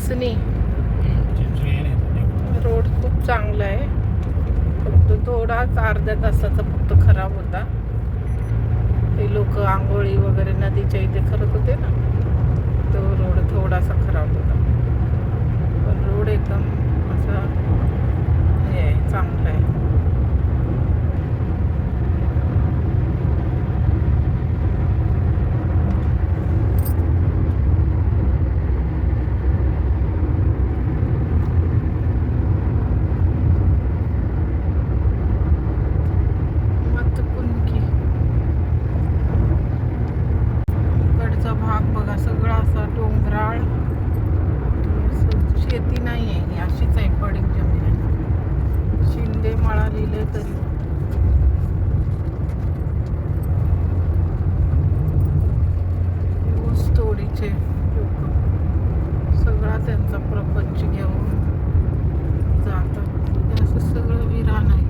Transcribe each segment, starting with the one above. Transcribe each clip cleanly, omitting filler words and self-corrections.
Chinchani road खूप चांगला आहे, फक्त थोडाच अर्ध्या तासाचा फक्त खराब होता. ते लोक आंघोळी वगैरे नदीच्या इथे करत होते ना, तो रोड थोडासा खराब होता. पण रोड एकदम असा हे आहे, चांगला आहे. भाग बघा सगळा असा डोंगराळ, शेती नाही आहे, ही अशीच आहे, पडीक जमीन आहे. शिंदे माळा लिहिले तरी ऊस तोडीचे लोक सगळा त्यांचा प्रपंच घेऊन जातात. असं सगळं विरान आहे.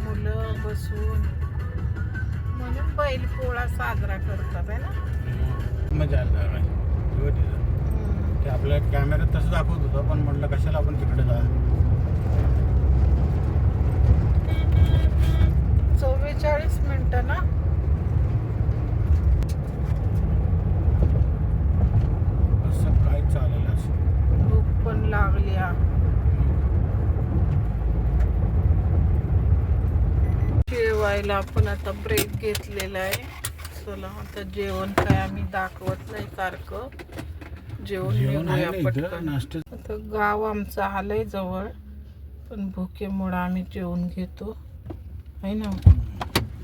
मुलं बसून म्हणून बैल पोळा साजरा करतात आहे ना. मजा आली ते आपल्या कॅमेऱ्यात तसं दाखवत होतं, पण म्हटलं कशाला आपण तिकडे जा. 44 मिनिटं ना. असं काय चालेल असं भूक पण लागली. जेवायला आपण आता ब्रेक घेतलेला आहे. चला आता जेवण काय आम्ही दाखवत नाही सारखं, जेवण घेऊया पटकन. आता गाव आमचं आलंय जवळ, पण भुकेमुळं आम्ही जेवण घेतो आहे ना.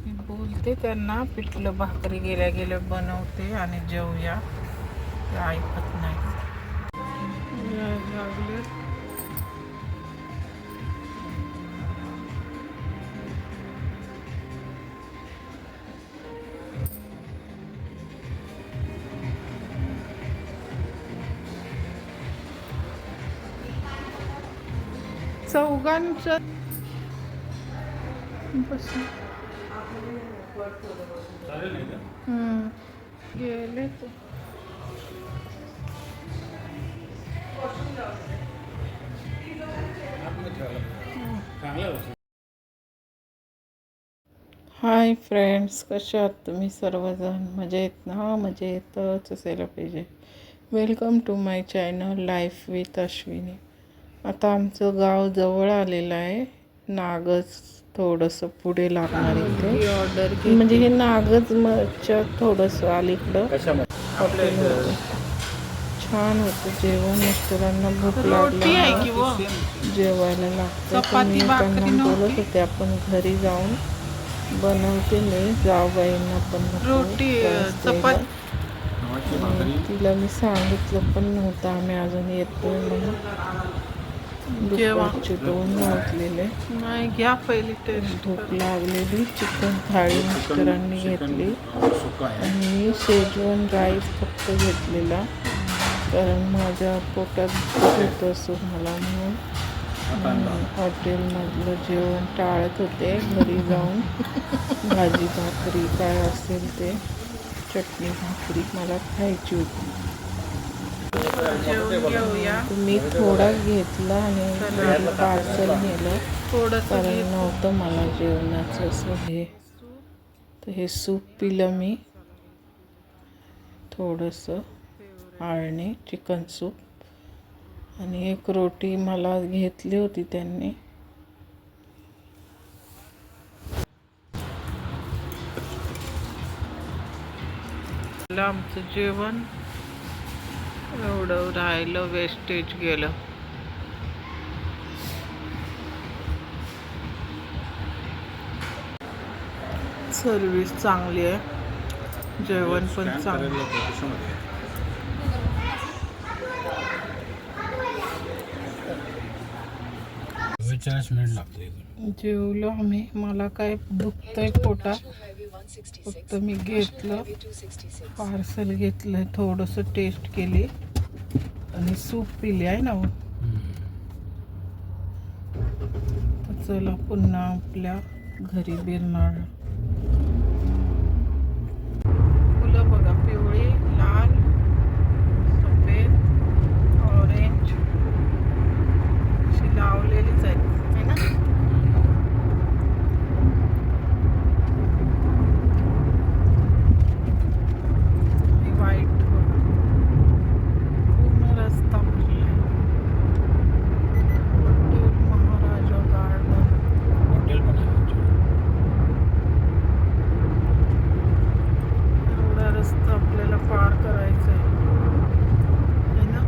मी बोलते त्यांना पिठलं भाकरी गेल्या गेल्या बनवते आणि जेवूया, ते ऐकत नाही. लागले चौघांचं गेले ते. हाय फ्रेंड्स, कशा आहात तुम्ही सर्वजण? मजेत ना? मजेतच असायला पाहिजे. Welcome to my channel life with Ashwini. आता आमचं गाव जवळ आलेलं आहे. नागज थोडंसं पुढे लागणार इथे ऑर्डर, म्हणजे हे नागजच्या थोडंसं अलीकडं हॉटेल होतं. छान होतं जेवण. मिस्टरांना भूक लागली, जेवायला लागतं. मी त्यांना बोलत होते आपण घरी जाऊन बनवते, मी जावबाईंना पण रोटी चपाती. तिला मी सांगितलं पण नव्हतं आम्ही अजून येतोय म्हणून. दुपारचे 2 वाजलेले. नाही घ्या पहिली टेस्ट. भूक लागलेली. चिकन थाळी मिस्टरांनी घेतली आणि मी शेजवान राईस फक्त घेतलेला, कारण माझ्या पोटात होतं असं मला, म्हणून हॉटेलमधलं जेवण टाळत होते. घरी जाऊन भाजी भाकरी काय असेल ते, चटणी भाकरी मला खायची होती. मी थोडा घेतला आणि पार्सल नेलं, कारण नव्हतं मला जेवणाचं असं हे. तर हे सूप पिलं मी, थोडंसं आळणी चिकन सूप, आणि एक रोटी मला घेतली होती त्यांनी. आमचं जेवण एवढं राहिलं, वेस्टेज गेलं. सर्विस चांगली आहे, जेवण पण चांगलं. 45 मिनिट लागते इथून. जेवलो आम्ही. मला काय दुखतंय पोटात, फक्त मी घेतलं पार्सल घेतलं, थोडंसं टेस्ट केली आणि सूप पिले आहे ना हो. तर चला पुन्हा आपल्या घरी बिरनाळ. फुलं बघा, पिवळी, लाल, सफेद, ऑरेंज अशी लावलेलीच आहेत है ना. व्हाईट बघा, पूर्ण रस्ता भरलाय. हॉटेल महाराजा गार्डन. हॉटेल पण आहे आमच्याकडे. एवढा रस्ता आपल्याला पार करायचा आहे ना.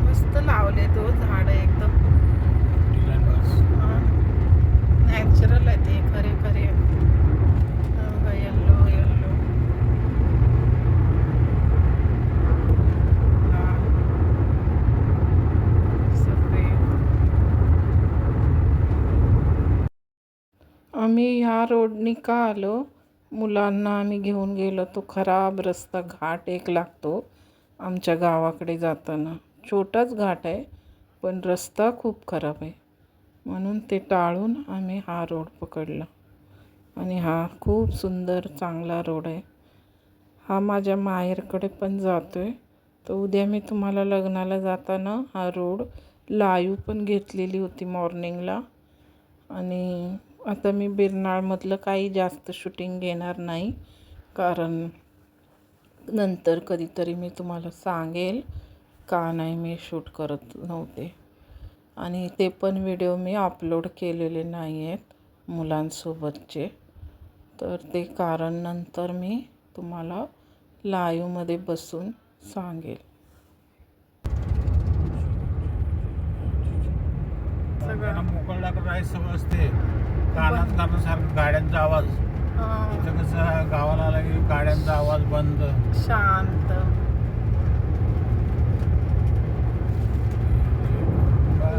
मस्त लावले तो झाड एकदम डिझाईन बस. नॅचरल आहे ते, खरे खरे येल्लो येल्लो लाल सफेद. आम्ही ह्या रोडनी का आलो, मुलांना आम्ही घेऊन गेलो. तो खराब रस्ता, घाट एक लागतो आमच्या गावाकडे जाताना. छोटाच घाट आहे पण रस्ता खूप खराब आहे, म्हणून ते टाळून आम्ही हा रोड पकडला. आणि हा खूप सुंदर चांगला रोड आहे. हा माझ्या माहेरकडे पण जातो आहे. तर उद्या मी तुम्हाला लग्नाला जाताना हा रोड लाईव्ह पण घेतलेली होती मॉर्निंगला. आणि आता मी बिरनाळमधलं काही जास्त शूटिंग घेणार नाही, कारण नंतर कधीतरी मी तुम्हाला सांगेल का नाही मी शूट करत नव्हते. आणि ते पण व्हिडिओ मी अपलोड केलेले नाही आहेत मुलांसोबतचे. तर ते कारण नंतर मी तुम्हाला लाईव्हमध्ये बसून सांगेल. सगळ्यांना मोकळल्याकडे राहायची सवय असते. कानासारखं गाड्यांचा आवाज. इथं कसं गावाला आला की गाड्यांचा आवाज बंद, शांत.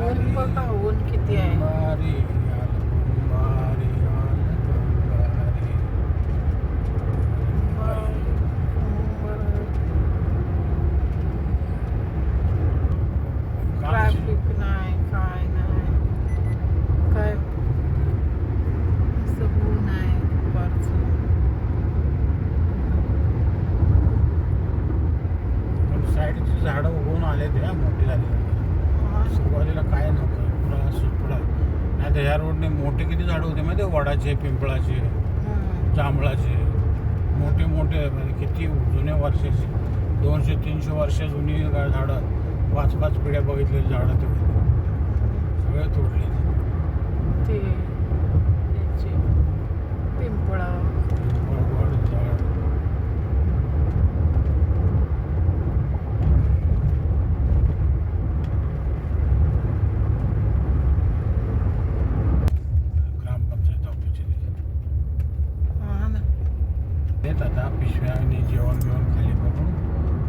ऊन बघा, ऊन किती आहे. कुंभारी आलं, कुंभारी आलं, कुंभारी. ट्रॅफिक नाही, काय नाही, काय असं ऊन आहे दुपारचं. साईडची झाडं उगवून आले ते मोठी झाली. सुरुवातीला काय नव्हतं, पुरा सुटला. नाही तर ह्या रोडने मोठे किती झाडं होते माहिती, वडाचे, पिंपळाचे, जांभळाचे, मोठे मोठे, म्हणजे किती जुन्या वर्षाची, 200-300 वर्ष जुनी झाडं, 5-5 पिढ्या बघितलेली झाडं ते होते. सगळे तोडले ते याचे पिंपळा. वड झाड. ग्रामपंचायत ऑफिस हा ना. येत आता पिशव्या आणि जेवण बिवण खाली करून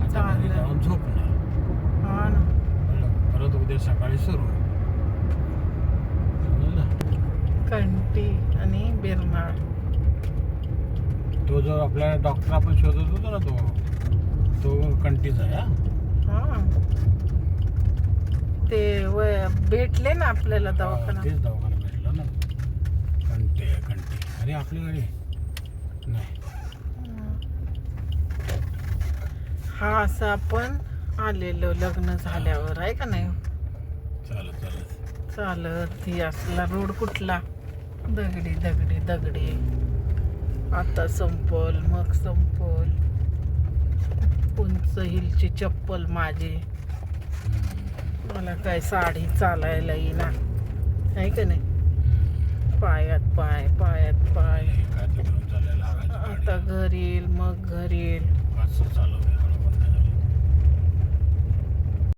आता घरी जाऊन झोपणार. हा ना. परत उद्या सकाळी सुरू. कंटी आणि बिरनाळ. तो जो आपल्या डॉक्टर आपण शोधत होतो ना, तो कंटीचा आहे. हा, ते भेटले ना आपल्याला दवाखाना. तेच दवाखाना भेटला ना. कंटी आहे, कंटी. अरे आपली गाडी नाही. हा असं आपण आलेलो लग्न झाल्यावर आहे का नाही. चालत चालत चालत ही असला रोड कुठला, दगडी दगडी दगडी. आता संपल, मग संपल. उंच हिलची चप्पल माझी, मला काय साडी चालायला येईना, आहे का नाही. पायात पाय, पायात पाय. काय ते घेऊन चालायला लागायचं. आता घरी येईल, मग घरी येईल. असं चालू